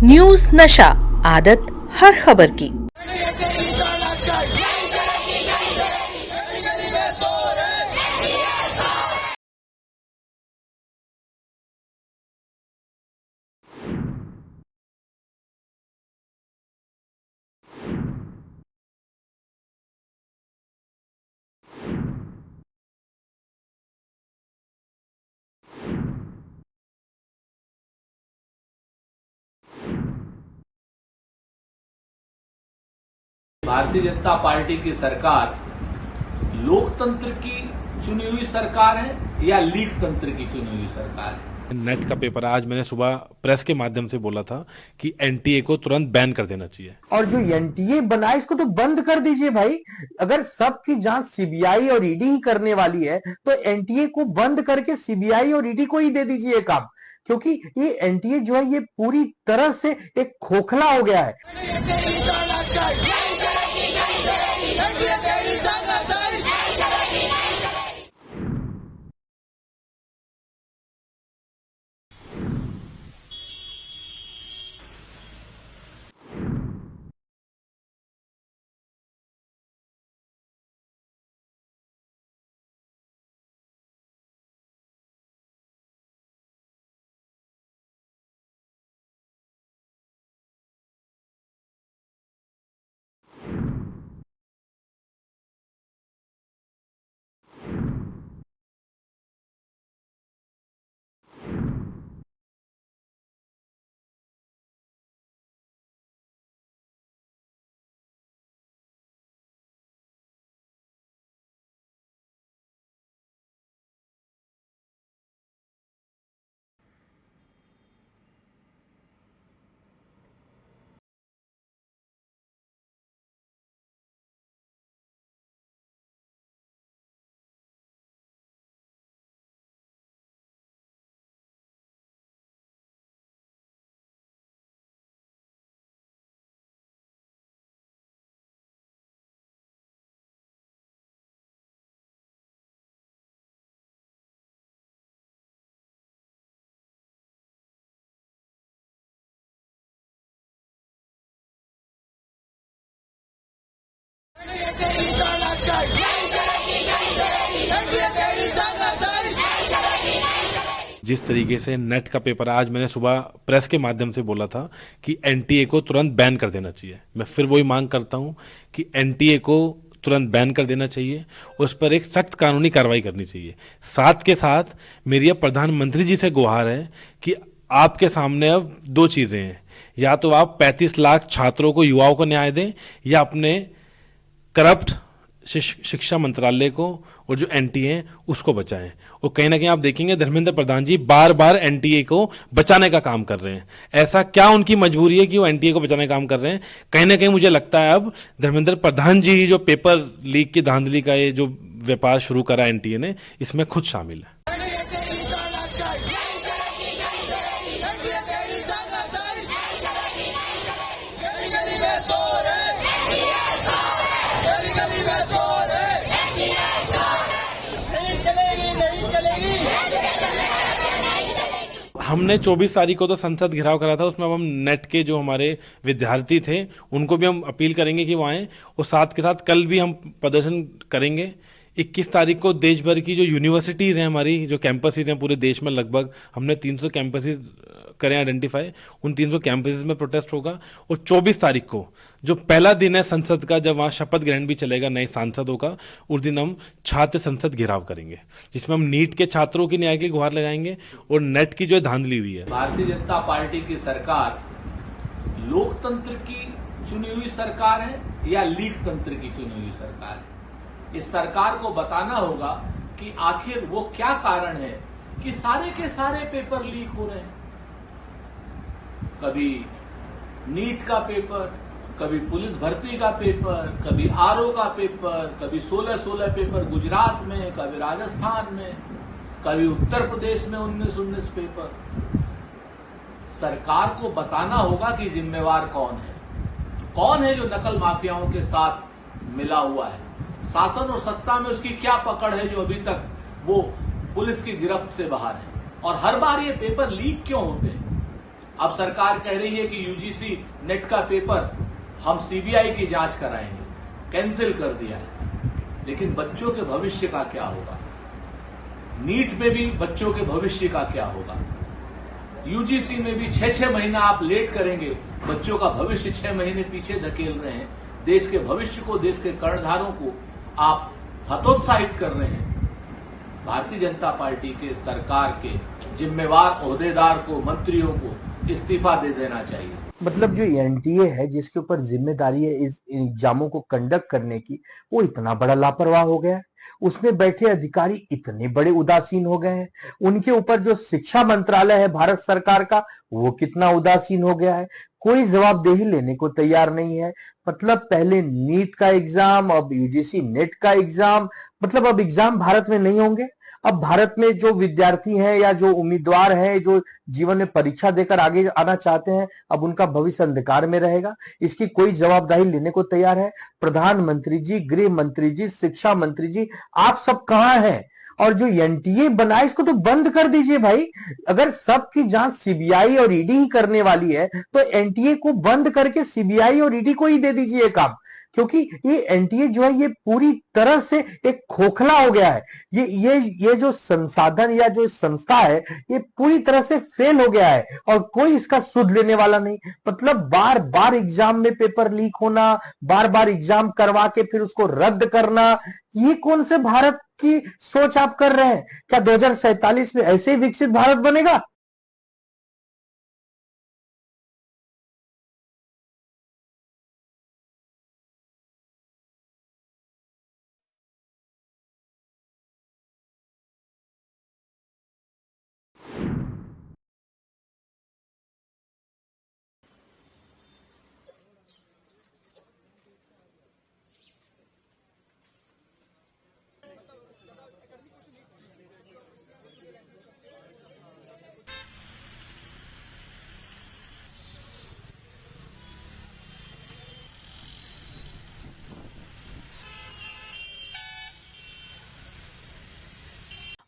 News नशा, आदत हर खबर की। भारतीय जनता पार्टी की सरकार लोकतंत्र की चुनी हुई सरकार है या लीक तंत्र की चुनी हुई सरकार है? नेट का पेपर आज मैंने सुबह प्रेस के माध्यम से बोला था कि एनटीए को तुरंत बैन कर देना चाहिए। और जो एनटीए बना है इसको तो बंद कर दीजिए भाई। अगर सबकी जांच सीबीआई और ईडी ही करने वाली है तो एनटीए को बंद करके सीबीआई और ईडी को ही दे दीजिए काम, क्योंकि ये एनटीए जो है ये पूरी तरह से एक खोखला हो गया है। जिस तरीके से नेट का पेपर आज मैंने सुबह प्रेस के माध्यम से बोला था कि एनटीए को तुरंत बैन कर देना चाहिए, मैं फिर वही मांग करता हूं कि एनटीए को तुरंत बैन कर देना चाहिए, उस पर एक सख्त कानूनी कार्रवाई करनी चाहिए। साथ के साथ मेरी अब प्रधानमंत्री जी से गुहार है कि आपके सामने अब दो चीज़ें हैं, या तो आप 35 लाख छात्रों को, युवाओं को न्याय दें, या अपने करप्ट शिक्षा मंत्रालय को और जो एनटीए है उसको बचाएं। और कहीं ना कहीं आप देखेंगे धर्मेंद्र प्रधान जी बार बार एनटीए को बचाने का काम कर रहे हैं। ऐसा क्या उनकी मजबूरी है कि वो एनटीए को बचाने का काम कर रहे हैं? कहीं ना कहीं मुझे लगता है अब धर्मेंद्र प्रधान जी जो पेपर लीक की धांधली का ये जो व्यापार शुरू करा एनटीए ने, इसमें खुद शामिल है। हमने 24 तारीख को तो संसद घेराव करा था, उसमें अब हम नेट के जो हमारे विद्यार्थी थे उनको भी हम अपील करेंगे कि वो आएँ, और साथ के साथ कल भी हम प्रदर्शन करेंगे। 21 तारीख को देश भर की जो यूनिवर्सिटीज़ हैं, हमारी जो कैंपसेज हैं पूरे देश में, लगभग हमने 300 कैंपसेज करें आइडेंटिफाई, उन 300 कैंपसेज में प्रोटेस्ट होगा। और 24 तारीख को जो पहला दिन है संसद का, जब वहाँ शपथ ग्रहण भी चलेगा नए सांसदों का, उस दिन हम छात्र संसद घेराव करेंगे, जिसमें हम नीट के छात्रों की न्याय के लिए गुहार लगाएंगे और नेट की जो धांधली हुई है। भारतीय जनता पार्टी की सरकार लोकतंत्र की चुनी हुई सरकार है या लीक तंत्र की चुनी हुई सरकार है? इस सरकार को बताना होगा कि आखिर वो क्या कारण है कि सारे के सारे पेपर लीक हो रहे हैं। कभी नीट का पेपर, कभी पुलिस भर्ती का पेपर, कभी आरओ का पेपर, कभी 16 पेपर गुजरात में, कभी राजस्थान में, कभी उत्तर प्रदेश में 19 पेपर। सरकार को बताना होगा कि जिम्मेवार कौन है जो नकल माफियाओं के साथ मिला हुआ है। शासन और सत्ता में उसकी क्या पकड़ है जो अभी तक वो पुलिस की गिरफ्त से बाहर है। और हर बार ये पेपर लीक क्यों होते हैं? अब सरकार कह रही है कि यूजीसी नेट का पेपर हम सीबीआई की जांच कराएंगे, कैंसिल कर दिया है। लेकिन बच्चों के भविष्य का क्या होगा? नीट में भी बच्चों के भविष्य का क्या होगा? यूजीसी में भी 6-6 महीना आप लेट करेंगे, बच्चों का भविष्य 6 महीने पीछे धकेल रहे हैं। देश के भविष्य को, देश के कर्णधारों को आप हतोत्साहित कर रहे हैं। भारतीय जनता पार्टी के सरकार के जिम्मेवार ओहदेदार को, मंत्रियों को इस्तीफा दे देना चाहिए। मतलब जो एनटीए है जिसके ऊपर जिम्मेदारी है इस एग्जामों को कंडक्ट करने की, वो इतना बड़ा लापरवाह हो गया है। उसमें बैठे अधिकारी इतने बड़े उदासीन हो गए हैं। उनके ऊपर जो शिक्षा मंत्रालय है भारत सरकार का, वो कितना उदासीन हो गया है। कोई जवाबदेही लेने को तैयार नहीं है। मतलब पहले नीट का एग्जाम, अब यूजीसी नेट का एग्जाम। मतलब अब एग्जाम भारत में नहीं होंगे। अब भारत में जो विद्यार्थी हैं या जो उम्मीदवार हैं, जो जीवन में परीक्षा देकर आगे आना चाहते हैं, अब उनका भविष्य अंधकार में रहेगा। इसकी कोई जवाबदारी लेने को तैयार है? प्रधानमंत्री जी, गृह मंत्री जी, शिक्षा मंत्री जी, आप सब कहां हैं? और जो एनटीए बना है इसको तो बंद कर दीजिए भाई। अगर सबकी जांच सीबीआई और ईडी ही करने वाली है तो एनटीए को बंद करके सीबीआई और ईडी को ही दे दीजिए काम। क्योंकि ये एनटीए जो है ये पूरी तरह से एक खोखला हो गया है। ये जो संसाधन या जो संस्था है ये पूरी तरह से फेल हो गया है और कोई इसका सुध लेने वाला नहीं। मतलब बार बार एग्जाम में पेपर लीक होना, बार बार एग्जाम करवा के फिर उसको रद्द करना, ये कौन से भारत की सोच आप कर रहे हैं? क्या 2047 में ऐसे ही विकसित भारत बनेगा?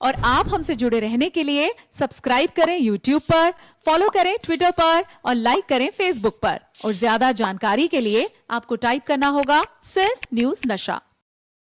और आप हमसे जुड़े रहने के लिए सब्सक्राइब करें YouTube पर, फॉलो करें ट्विटर पर और लाइक करें Facebook पर। और ज्यादा जानकारी के लिए आपको टाइप करना होगा सिर्फ न्यूज नशा।